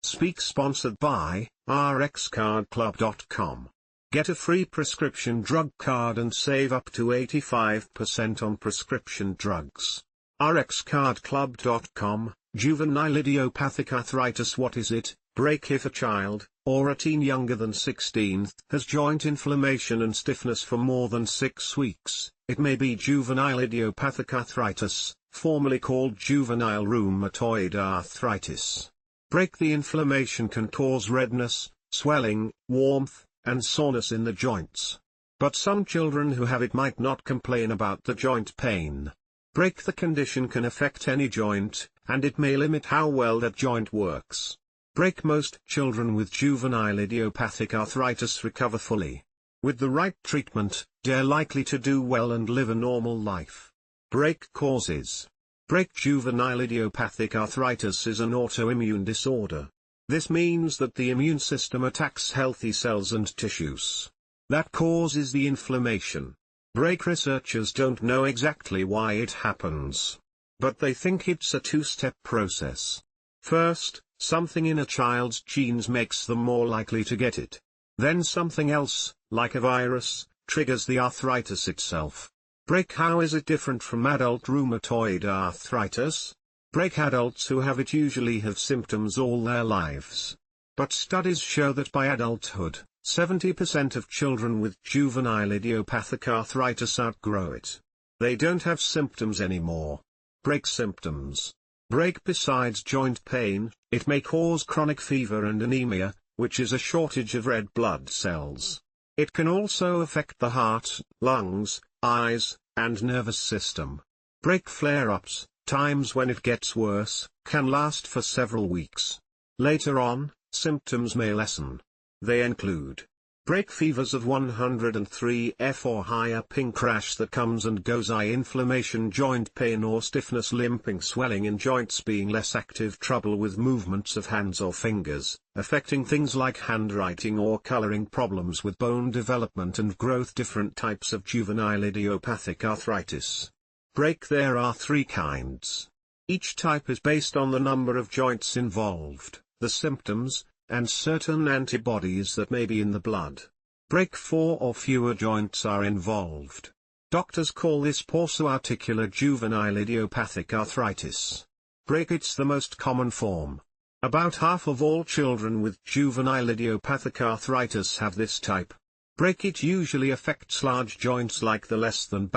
Speak sponsored by rxcardclub.com. Get a free prescription drug card and save up to 85% on prescription drugs. rxcardclub.com. Juvenile Idiopathic Arthritis. What is it? Break. If a child, or a teen younger than 16, has joint inflammation and stiffness for more than 6 weeks, it may be juvenile idiopathic arthritis, formerly called juvenile rheumatoid arthritis. Break. The inflammation can cause redness, swelling, warmth, and soreness in the joints. But some children who have it might not complain about the joint pain. Break. The condition can affect any joint, and it may limit how well that joint works. Break. Most children with juvenile idiopathic arthritis recover fully. With the right treatment, they're likely to do well and live a normal life. Break. Causes. Break. Juvenile idiopathic arthritis is an autoimmune disorder. This means that the immune system attacks healthy cells and tissues. That causes the inflammation. Break. Researchers don't know exactly why it happens, but they think it's a two-step process. First, something in a child's genes makes them more likely to get it. Then something else, like a virus, triggers the arthritis itself. Break. How is it different from adult rheumatoid arthritis? Break. Adults who have it usually have symptoms all their lives. But studies show that by adulthood, 70% of children with juvenile idiopathic arthritis outgrow it. They don't have symptoms anymore. Break. Symptoms. Break. Besides joint pain, it may cause chronic fever and anemia, which is a shortage of red blood cells. It can also affect the heart, lungs, eyes, and nervous system. Break. Flare-ups, times when it gets worse, can last for several weeks. Later on, symptoms may lessen. They include break. Fevers of 103°F or higher pink rash that comes and goes, inflammation joint pain or stiffness, limping, swelling in joints, being less active, trouble with movements of hands or fingers, affecting things like handwriting or coloring, problems with bone development and growth. Different types of juvenile idiopathic arthritis. Break. There are 3 kinds. Each type is based on the number of joints involved, the symptoms, and certain antibodies that may be in the blood. Break. 4 or fewer joints are involved. Doctors call this pauciarticular juvenile idiopathic arthritis. Break. It's the most common form. About half of all children with juvenile idiopathic arthritis have this type. Break. It usually affects large joints like the less than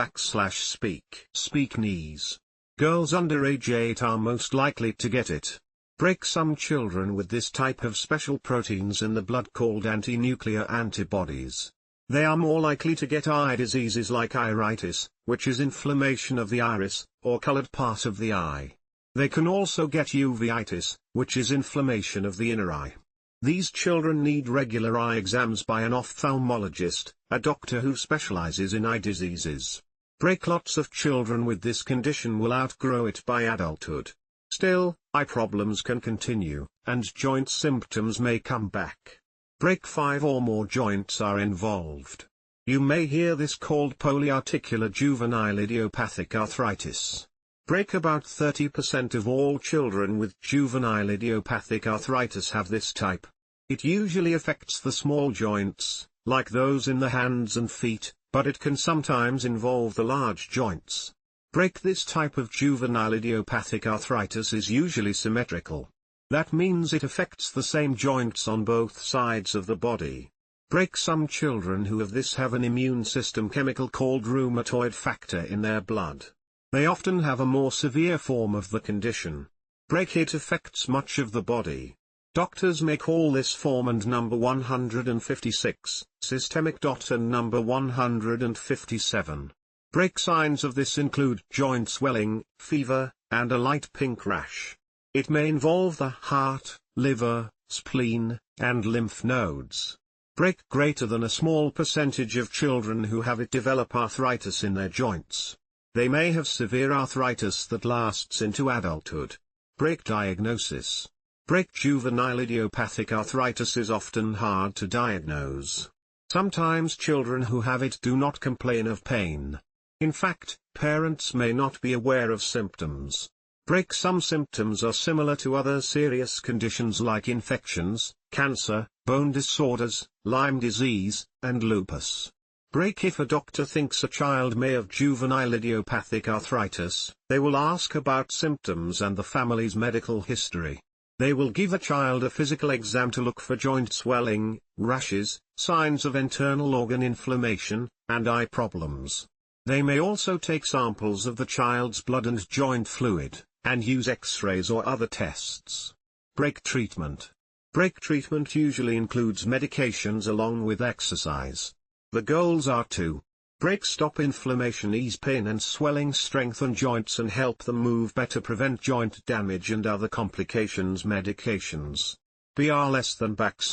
speak knees. Girls under age 8 are most likely to get it. Break. Some children with this type have special proteins in the blood called antinuclear antibodies. They are more likely to get eye diseases like iritis, which is inflammation of the iris, or colored part of the eye. They can also get uveitis, which is inflammation of the inner eye. These children need regular eye exams by an ophthalmologist, a doctor who specializes in eye diseases. Break. Lots of children with this condition will outgrow it by adulthood. Still, eye problems can continue, and joint symptoms may come back. Break. 5 or more joints are involved. You may hear this called polyarticular juvenile idiopathic arthritis. Break. About 30% of all children with juvenile idiopathic arthritis have this type. It usually affects the small joints, like those in the hands and feet, but it can sometimes involve the large joints. Break. This type of juvenile idiopathic arthritis is usually symmetrical. That means it affects the same joints on both sides of the body. Break. Some children who have this have an immune system chemical called rheumatoid factor in their blood. They often have a more severe form of the condition. Break. It affects much of the body. Doctors may call this form and number 156, systemic. And number 157. Break. Signs of this include joint swelling, fever, and a light pink rash. It may involve the heart, liver, spleen, and lymph nodes. Break. Greater than a small percentage of children who have it develop arthritis in their joints. They may have severe arthritis that lasts into adulthood. Break. Diagnosis. Break. Juvenile idiopathic arthritis is often hard to diagnose. Sometimes children who have it do not complain of pain. In fact, parents may not be aware of symptoms. Break. Some symptoms are similar to other serious conditions like infections, cancer, bone disorders, Lyme disease, and lupus. Break. If a doctor thinks a child may have juvenile idiopathic arthritis, they will ask about symptoms and the family's medical history. They will give a child a physical exam to look for joint swelling, rashes, signs of internal organ inflammation, and eye problems. They may also take samples of the child's blood and joint fluid, and use X-rays or other tests. Break treatment. Break treatment usually includes medications along with exercise. The goals are to break, stop inflammation, ease pain and swelling, strengthen joints and help them move better, prevent joint damage and other complications. Medications. BR-speak.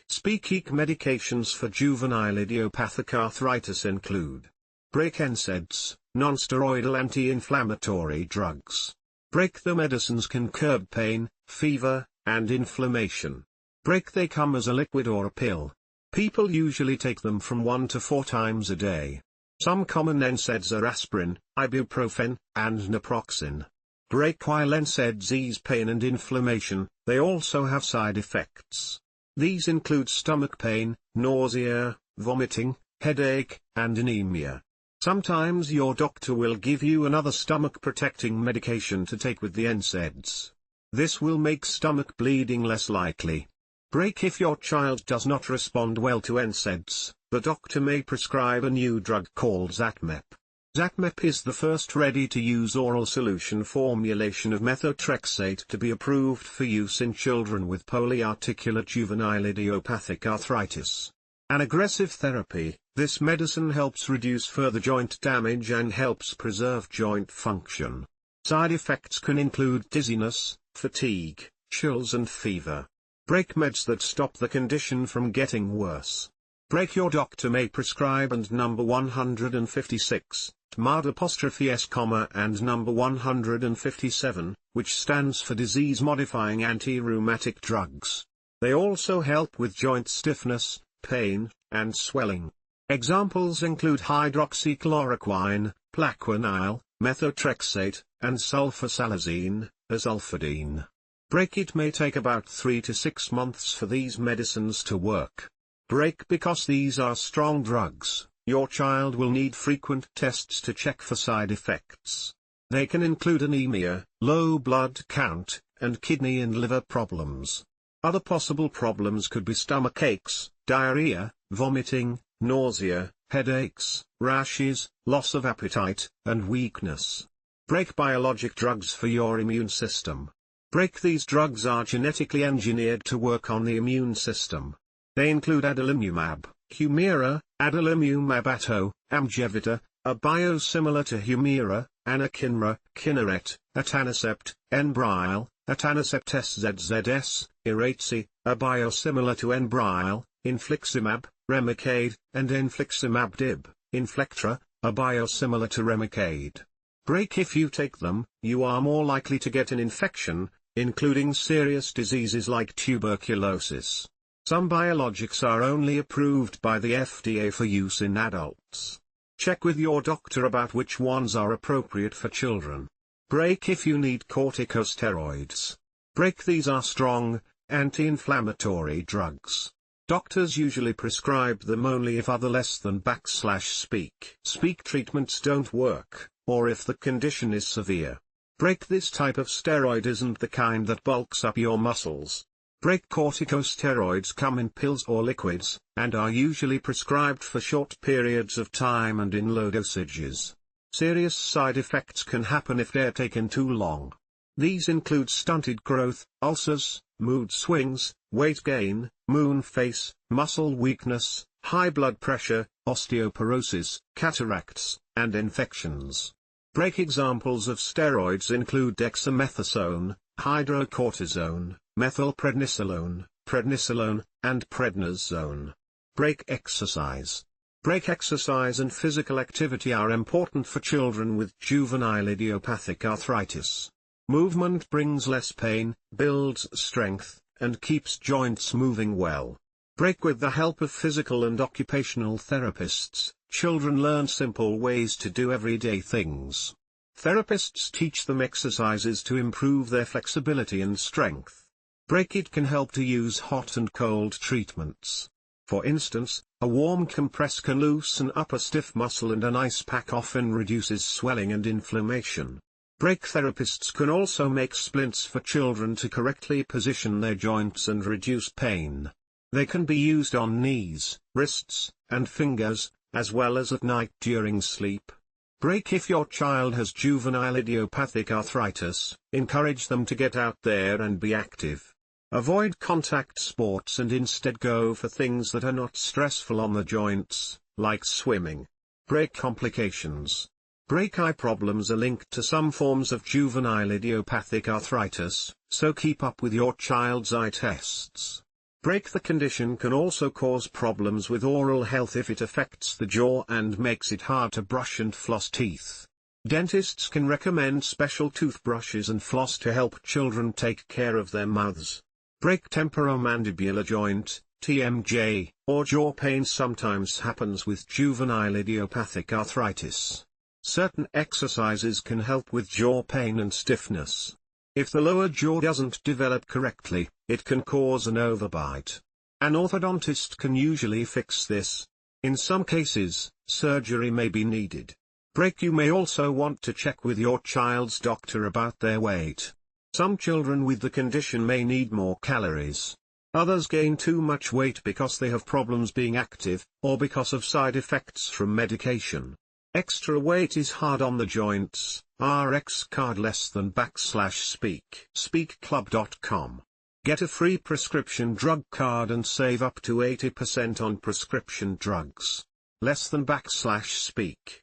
Speak. Medications for juvenile idiopathic arthritis include break NSAIDs, Nonsteroidal Anti-Inflammatory Drugs. Break. The medicines can curb pain, fever, and inflammation. Break. They come as a liquid or a pill. People usually take them from 1 to 4 times a day. Some common NSAIDs are aspirin, ibuprofen, and naproxen. Break. While NSAIDs ease pain and inflammation, they also have side effects. These include stomach pain, nausea, vomiting, headache, and anemia. Sometimes your doctor will give you another stomach-protecting medication to take with the NSAIDs. This will make stomach bleeding less likely. Break. If your child does not respond well to NSAIDs, the doctor may prescribe a new drug called Zatmep. Zatmep is the first ready-to-use oral solution formulation of methotrexate to be approved for use in children with polyarticular juvenile idiopathic arthritis. An aggressive therapy, this medicine helps reduce further joint damage and helps preserve joint function. Side effects can include dizziness, fatigue, chills and fever. Break. Meds that stop the condition from getting worse. Break. Your doctor may prescribe and number 156, TMAD'(S), and number 157, which stands for disease-modifying anti-rheumatic drugs. They also help with joint stiffness, pain, and swelling. Examples include hydroxychloroquine, plaquenil, methotrexate, and sulfasalazine, azulfidine. Break. It may take about 3 to 6 months for these medicines to work. Break. Because these are strong drugs, your child will need frequent tests to check for side effects. They can include anemia, low blood count, and kidney and liver problems. Other possible problems could be stomach aches, diarrhea, vomiting, nausea, headaches, rashes, loss of appetite, and weakness. Break. Biologic drugs for your immune system. Break. These drugs are genetically engineered to work on the immune system. They include adalimumab, Humira, adalimumab, Amgevita, a biosimilar to Humira, anakinra, Kineret, etanercept, Enbrel, etanercept SZZS, iritis, a biosimilar to Enbrel, infliximab, Remicade, and infliximab dib, Inflectra, a biosimilar to Remicade. Break. If you take them, you are more likely to get an infection, including serious diseases like tuberculosis. Some biologics are only approved by the FDA for use in adults. Check with your doctor about which ones are appropriate for children. Break. If you need corticosteroids. Break. These are strong, anti-inflammatory drugs. Doctors usually prescribe them only if other less than /speak. Speak treatments don't work, or if the condition is severe. Break. This type of steroid isn't the kind that bulks up your muscles. Break. Corticosteroids come in pills or liquids, and are usually prescribed for short periods of time and in low dosages. Serious side effects can happen if they're taken too long. These include stunted growth, ulcers, mood swings, weight gain, moon face, muscle weakness, high blood pressure, osteoporosis, cataracts, and infections. Break. Examples of steroids include dexamethasone, hydrocortisone, methylprednisolone, prednisolone, and prednisone. Break. Exercise. Break. Exercise and physical activity are important for children with juvenile idiopathic arthritis. Movement brings less pain, builds strength, and keeps joints moving well. Break. With the help of physical and occupational therapists, children learn simple ways to do everyday things. Therapists teach them exercises to improve their flexibility and strength. Break It can help to use hot and cold treatments. For instance, a warm compress can loosen up a stiff muscle and an ice pack often reduces swelling and inflammation. Break therapists can also make splints for children to correctly position their joints and reduce pain. They can be used on knees, wrists, and fingers, as well as at night during sleep. Break If your child has juvenile idiopathic arthritis, encourage them to get out there and be active. Avoid contact sports and instead go for things that are not stressful on the joints, like swimming. Break complications. Break eye problems are linked to some forms of juvenile idiopathic arthritis, so keep up with your child's eye tests. Break the condition can also cause problems with oral health if it affects the jaw and makes it hard to brush and floss teeth. Dentists can recommend special toothbrushes and floss to help children take care of their mouths. Break temporomandibular joint, TMJ, or jaw pain sometimes happens with juvenile idiopathic arthritis. Certain exercises can help with jaw pain and stiffness. If the lower jaw doesn't develop correctly, it can cause an overbite. An orthodontist can usually fix this. In some cases, surgery may be needed. Break You may also want to check with your child's doctor about their weight. Some children with the condition may need more calories. Others gain too much weight because they have problems being active, or because of side effects from medication. Extra weight is hard on the joints. RX card lessen/speak. speakclub.com. Get a free prescription drug card and save up to 80% on prescription drugs. Lessen/speak.